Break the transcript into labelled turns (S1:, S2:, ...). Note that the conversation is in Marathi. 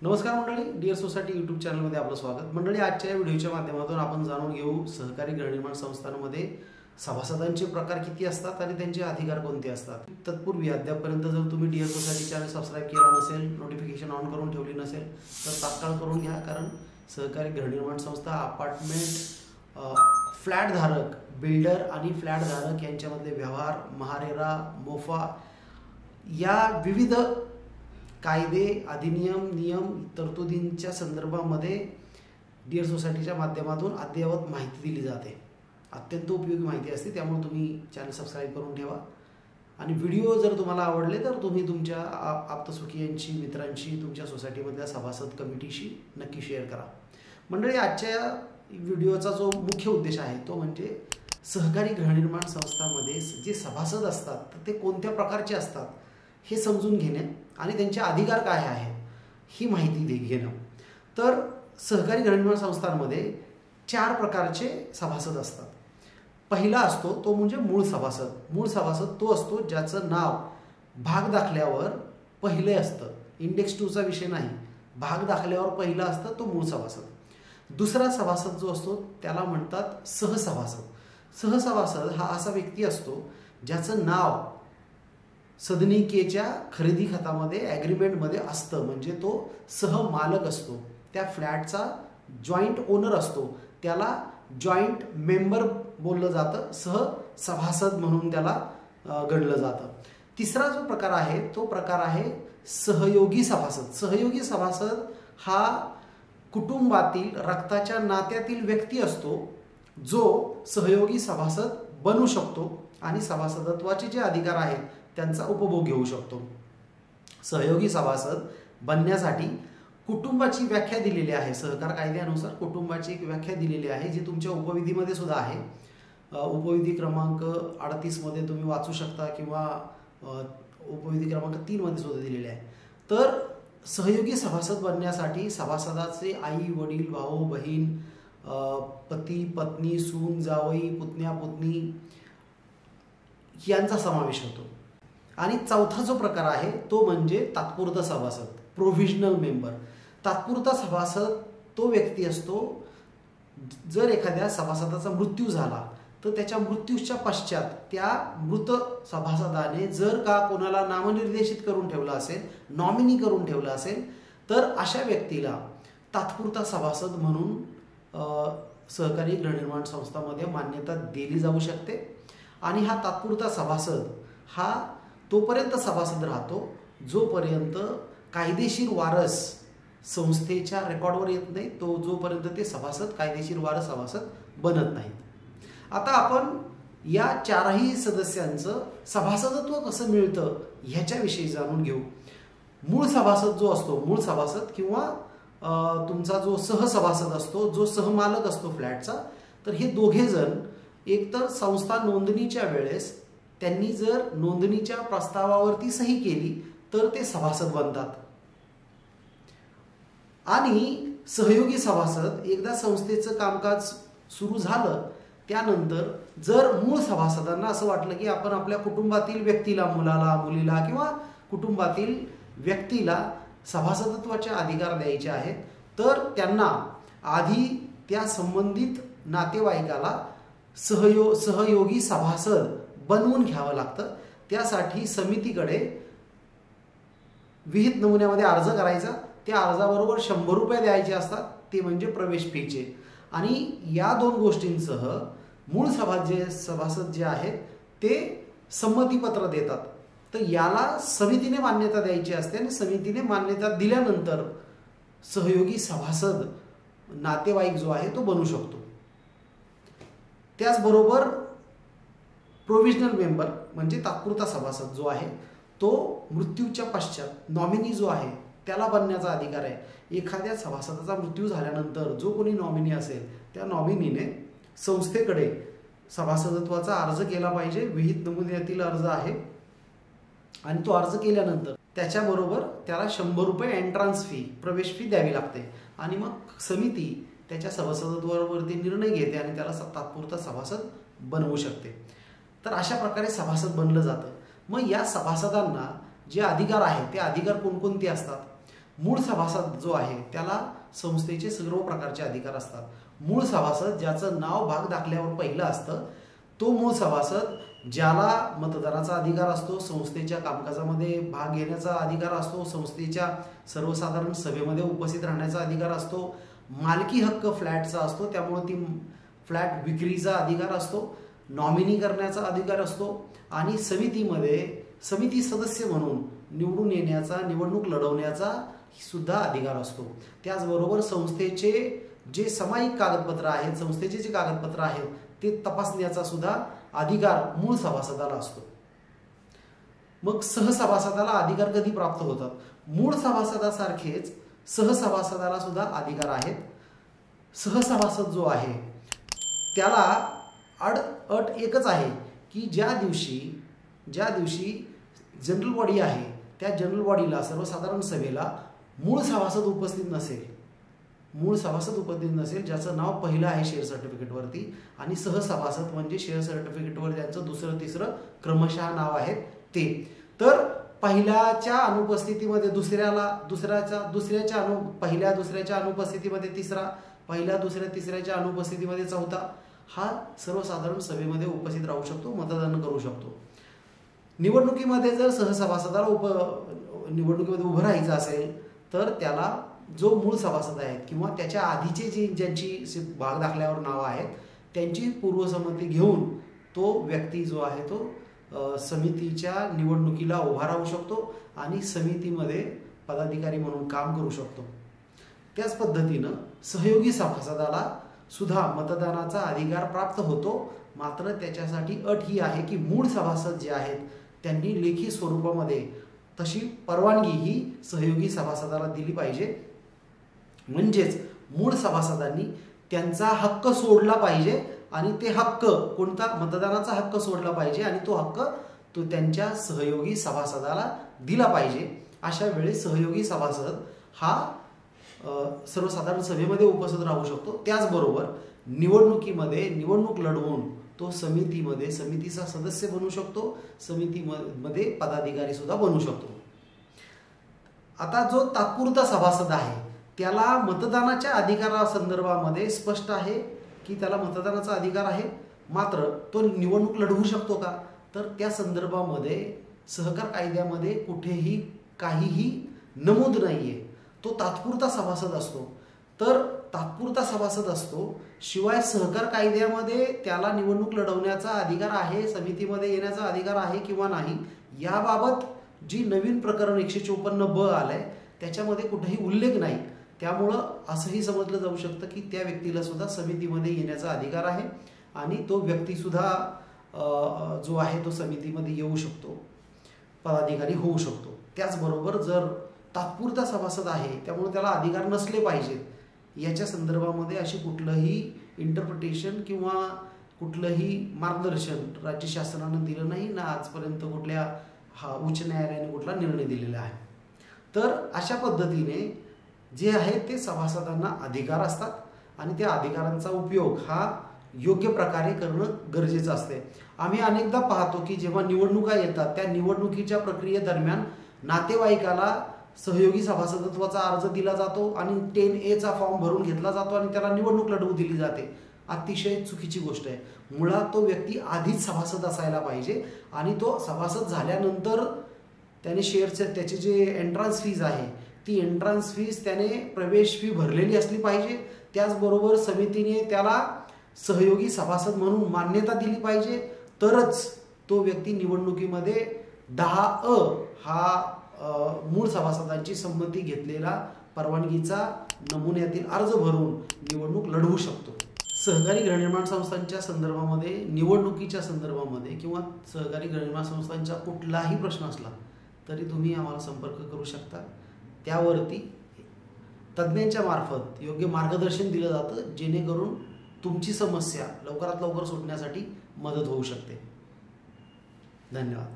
S1: नमस्कार मंडळी, डिअर सोसायटी यूट्यूब चॅनलमध्ये आपलं स्वागत. मंडळी, आजच्या या व्हिडिओच्या माध्यमातून आपण जाणून घेऊ सहकारी गृहनिर्माण संस्थांमध्ये सभासदांचे प्रकार किती असतात आणि त्यांचे अधिकार कोणते असतात. तत्पूर्वी अद्यापपर्यंत जर तुम्ही डिअर सोसायटी चॅनल सबस्क्राईब केला नसेल, नोटिफिकेशन ऑन करून ठेवली नसेल तर तात्काळ करून घ्या. कारण सहकारी गृहनिर्माण संस्था, अपार्टमेंट, फ्लॅट धारक, बिल्डर आणि फ्लॅट धारक यांच्यामधले व्यवहार, महारेरा, मोफा या विविध कायदे, अधिनियम, नियम, तरतुदींच्या संदर्भामध्ये डिअर सोसायटीच्या माध्यमातून अद्ययावत माहिती दिली जाते. अत्यंत उपयोगी माहिती असते, त्यामुळे तुम्ही चॅनल सबस्क्राईब करून ठेवा. आणि व्हिडिओ जर तुम्हाला आवडले तर तुम्ही तुमच्या आप्तसुखीयांची, मित्रांशी, तुमच्या सोसायटीमधल्या सभासद कमिटीशी नक्की शेअर करा. मंडळी, आजच्या व्हिडिओचा जो मुख्य उद्देश आहे तो म्हणजे सहकारी गृहनिर्माण संस्थांमध्ये जे सभासद असतात ते कोणत्या प्रकारचे असतात हे समजून घेणे आणि त्यांचे अधिकार काय आहे ही माहिती घेणं. तर सहकारी गृहनिर्माण संस्थांमध्ये 4 प्रकारचे सभासद असतात. पहिला असतो तो म्हणजे मूळ सभासद. मूळ सभासद तो असतो ज्याचं नाव भाग दाखल्यावर पहिले असतं. इंडेक्स 2चा विषय नाही, भाग दाखल्यावर पहिला असतं तो मूळ सभासद. दुसरा सभासद जो असतो त्याला म्हणतात सहसभासद. सहसभासद हा असा व्यक्ती असतो ज्याचं नाव सदनिकेच्या खरेदी खतामध्ये, ॲग्रीमेंटमध्ये असतं, म्हणजे तो सहमालक असतो. त्या फ्लॅटचा जॉईंट ओनर असतो, त्याला जॉईंट मेंबर बोललं जातं, सहसभासद म्हणून त्याला गणलं जातं. तिसरा जो प्रकार आहे तो प्रकार आहे सहयोगी सभासद. सहयोगी सभासद हा कुटुंबातील, रक्ताच्या नात्यातील व्यक्ती असतो जो सहयोगी सभासद बनू शकतो आणि सभासदत्वाचे जे अधिकार आहेत त्यांचा उपभोग घेऊ शकतो. सहयोगी सभासद बनण्यासाठी कुटुंबाची व्याख्या दिलेली आहे. सहकार कायद्यानुसार कुटुंबाची एक व्याख्या दिलेली आहे जी तुमच्या उपविधीमध्ये सुद्धा आहे. उपविधी क्रमांक 38 मध्ये तुम्ही वाचू शकता किंवा उपविधी क्रमांक 3 मध्ये सुद्धा दिलेले आहे. तर सहयोगी सभासद बनण्यासाठी सभासदाचे आई, वडील, भाऊ, बहीण, पती, पत्नी, सून, जावई, पुतण्या, पुतणी यांचा समावेश होतो. आणि चौथा जो प्रकार आहे तो म्हणजे तात्पुरता सभासद, प्रोव्हिजनल मेंबर. तात्पुरता सभासद तो व्यक्ती असतो जर एखाद्या सभासदाचा मृत्यू झाला तर त्याच्या मृत्यूच्या पश्चात त्या मृत सभासदाने जर का कोणाला नामनिर्देशित करून ठेवलं असेल, नॉमिनी करून ठेवलं असेल, तर अशा व्यक्तीला तात्पुरता सभासद म्हणून सहकारी गृहनिर्माण संस्थांमध्ये मान्यता दिली जाऊ शकते. आणि हा तात्पुरता सभासद हा तोपर्यंत सभासद राहतो जोपर्यंत कायदेशीर वारस संस्थेच्या रेकॉर्डवर येत नाही, तो जोपर्यंत ते सभासद कायदेशीर वारस सभासद बनत नाहीत. आता आपण या 4ही सदस्यांचं सभासदत्व कसं मिळतं ह्याच्याविषयी जाणून घेऊ. मूळ सभासद जो असतो, मूळ सभासद किंवा तुमचा जो सहसभासद असतो, जो सहमालक असतो फ्लॅटचा, तर हे दोघे जण एकतर संस्था नोंदणीच्या वेळेस त्यांनी जर नोंदणीच्या प्रस्तावावरती सही केली तर ते सभासद बनतात. आणि सहयोगी सभासद एकदा संस्थेचं कामकाज सुरू झालं त्यानंतर जर मूळ सभासदांना असं वाटलं की आपण आपल्या कुटुंबातील व्यक्तीला, मुलाला, मुलीला किंवा कुटुंबातील व्यक्तीला सभासदत्वाचे अधिकार द्यायचे आहेत तर त्यांना आधी त्या संबंधित नातेवाईकाला सहयोगी सभासद बनवून घ्यावं लागतं. त्यासाठी समितीकडे विहित नमुन्यामध्ये अर्ज करायचा. त्या अर्जाबरोबर 100 रुपये द्यायचे असतात, ते म्हणजे प्रवेश फीचे. आणि या 2 गोष्टींसह मूळ सभासद जे आहेत ते संमतीपत्र देतात. तर याला समितीने मान्यता द्यायची असते आणि समितीने मान्यता दिल्यानंतर सहयोगी सभासद नातेवाईक जो आहे तो बनू शकतो. त्याचबरोबर प्रोव्हिजनल मेंबर म्हणजे तात्पुरता सभासद जो आहे तो मृत्यूच्या पश्चात नॉमिनी जो आहे त्याला बनण्याचा अधिकार आहे. एखाद्या सभासदाचा मृत्यू झाल्यानंतर जो कोणी नॉमिनी असेल त्या नॉमिनीने संस्थेकडे सभासदत्वाचा अर्ज केला पाहिजे. विहित नमुन्यातील अर्ज आहे आणि तो अर्ज केल्यानंतर त्याच्याबरोबर त्याला 100 रुपये एंट्रान्स फी, प्रवेश फी द्यावी लागते. आणि मग समिती त्याच्या सभासदत्वावरती निर्णय घेते आणि त्याला तात्पुरता सभासद बनवू शकते. तर अशा प्रकारे सभासद बनलं जातं. मग या सभासदांना जे अधिकार आहेत ते अधिकार कोणकोणते असतात मूळ सभासद जो आहे त्याला संस्थेचे सर्व प्रकारचे अधिकार असतात. मूळ सभासद ज्याचं नाव भाग दाखल्यावर पहिलं असतं तो मूळ सभासद, ज्याला मतदानाचा अधिकार असतो, संस्थेच्या कामकाजामध्ये भाग घेण्याचा अधिकार असतो, संस्थेच्या सर्वसाधारण सभेमध्ये उपस्थित राहण्याचा अधिकार असतो, मालकी हक्क फ्लॅटचा असतो त्यामुळे ती फ्लॅट विक्रीचा अधिकार असतो, नॉमिनी करण्याचा अधिकार असतो आणि समिती सदस्य म्हणून निवडून येण्याचा, निवडणूक लढवण्याचा सुद्धा अधिकार असतो. त्याचबरोबर संस्थेचे जे सामायिक कागदपत्र आहेत, संस्थेचे जे कागदपत्र आहेत ते तपासण्याचा सुद्धा अधिकार मूळ सभासदाला असतो. मग सहसभासदाला अधिकार कधी प्राप्त होतात? मूळ सभासदासारखेच सहसभासदाला सुद्धा अधिकार आहेत. सहसभासद जो आहे त्याला अट एकच आहे की ज्या दिवशी जनरल बॉडी आहे त्या जनरल बॉडीला, सर्वसाधारण सभेला मूळ सभासद उपस्थित नसेल ज्याचं नाव पहिलं आहे शेअर सर्टिफिकेटवरती आणि सहसभासद म्हणजे शेअर सर्टिफिकेटवर ज्यांचं दुसरं तिसरं क्रमशः नाव आहेत ते, तर पहिल्याच्या अनुपस्थितीमध्ये पहिल्या दुसऱ्याच्या अनुपस्थितीमध्ये तिसरा, पहिल्या दुसऱ्या तिसऱ्याच्या अनुपस्थितीमध्ये चौथा हा सर्वसाधारण सभेमध्ये उपस्थित राहू शकतो, मतदान करू शकतो. निवडणुकीमध्ये जर सहसभासदाला निवडणुकीमध्ये उभं राहायचं असेल तर त्याला जो मूळ सभासद आहेत किंवा त्याच्या आधीचे ज्यांची भाग दाखल्यावर नाव आहेत त्यांची पूर्वसंमती घेऊन तो व्यक्ती जो आहे तो समितीच्या निवडणुकीला उभा राहू शकतो आणि समितीमध्ये पदाधिकारी म्हणून काम करू शकतो. त्याच पद्धतीनं सहयोगी सभासदाला सुद्धा मतदानाचा अधिकार प्राप्त होतो. मात्र त्याच्यासाठी अट ही आहे की मूळ सभासद जे आहेत त्यांनी लेखी स्वरूपामध्ये तशी परवानगी ही सहयोगी सभासदाला दिली पाहिजे. म्हणजेच मूळ सभासदांनी त्यांचा हक्क सोडला पाहिजे आणि ते हक्क कोणता, मतदानाचा हक्क सोडला पाहिजे आणि तो हक्क तो त्यांच्या सहयोगी सभासदाला दिला पाहिजे. अशा वेळेस सहयोगी सभासद हा सर्वसाधारण सभेमध्ये उपस्थित राहू शकतो. त्याचबरोबर निवडणुकीमध्ये निवडणूक लढवून तो समितीचा सदस्य बनू शकतो, समितीमध्ये पदाधिकारी सुद्धा बनू शकतो. आता जो तात्पुरता सभासद आहे त्याला मतदानाच्या अधिकारासंदर्भामध्ये स्पष्ट आहे की त्याला मतदानाचा अधिकार आहे, मात्र तो निवडणूक लढवू शकतो का, तर त्या संदर्भामध्ये सहकार कायद्यामध्ये कुठेही काहीही नमूद नाहीये. तो तात्पुरता सभासद असतो. तर तात्पुरता सभासद असतो, शिवाय सहकार कायद्यामध्ये त्याला निवडणूक लढवण्याचा अधिकार आहे, समितीमध्ये येण्याचा अधिकार आहे किंवा नाही याबाबत जी नवीन प्रकरण 154ब आलंय त्याच्यामध्ये कुठेही उल्लेख नाही. त्यामुळं असंही समजलं जाऊ शकतं की त्या व्यक्तीला सुद्धा समितीमध्ये येण्याचा अधिकार आहे आणि तो व्यक्ती सुद्धा जो आहे तो समितीमध्ये येऊ शकतो, पदाधिकारी होऊ शकतो. त्याचबरोबर जर तात्पुरता सभासद आहे त्यामुळे त्याला अधिकार नसले पाहिजेत याच्या संदर्भामध्ये अशी कुठलंही इंटरप्रिटेशन किंवा कुठलंही मार्गदर्शन राज्य शासनानं दिलं नाही ना आजपर्यंत कुठल्या उच्च न्यायालयाने कुठला निर्णय दिलेला आहे. तर अशा पद्धतीने जे आहे ते सभासदांना अधिकार असतात आणि त्या अधिकारांचा उपयोग हा योग्य प्रकारे करणं गरजेचं असते. आम्ही अनेकदा पाहतो की जेव्हा निवडणुका येतात त्या निवडणुकीच्या प्रक्रियेदरम्यान नातेवाईकाला सहयोगी सभासदत्वाचा अर्ज दिला जातो आणि 10A फॉर्म भरून घेतला जातो आणि त्याला निवडणूक लढवू दिली जाते. अतिशय चुकीची गोष्ट आहे. मुळात तो व्यक्ती आधीच सभासद असायला पाहिजे आणि तो सभासद झाल्यानंतर त्याने त्याची जे एंट्रन्स फीज आहे ती एंट्रन्स फीज त्याने प्रवेश फी भरलेली असली पाहिजे. त्याचबरोबर समितीने त्याला सहयोगी सभासद म्हणून मान्यता दिली पाहिजे, तरच तो व्यक्ती निवडणुकीमध्ये 10A हा मूळ सभासदांची संमती घेतलेला परवानगीचा नमुन्यातील अर्ज भरून निवडणूक लढवू शकतो. सहकारी गृहनिर्माण संस्थांच्या संदर्भामध्ये, निवडणुकीच्या संदर्भामध्ये किंवा सहकारी गृहनिर्माण संस्थांचा कुठलाही प्रश्न असला तरी तुम्ही आम्हाला संपर्क करू शकता. त्यावरती तज्ज्ञांच्या मार्फत योग्य मार्गदर्शन दिलं जातं जेणेकरून तुमची समस्या लवकरात लवकर सुटण्यासाठी मदत होऊ शकते. धन्यवाद.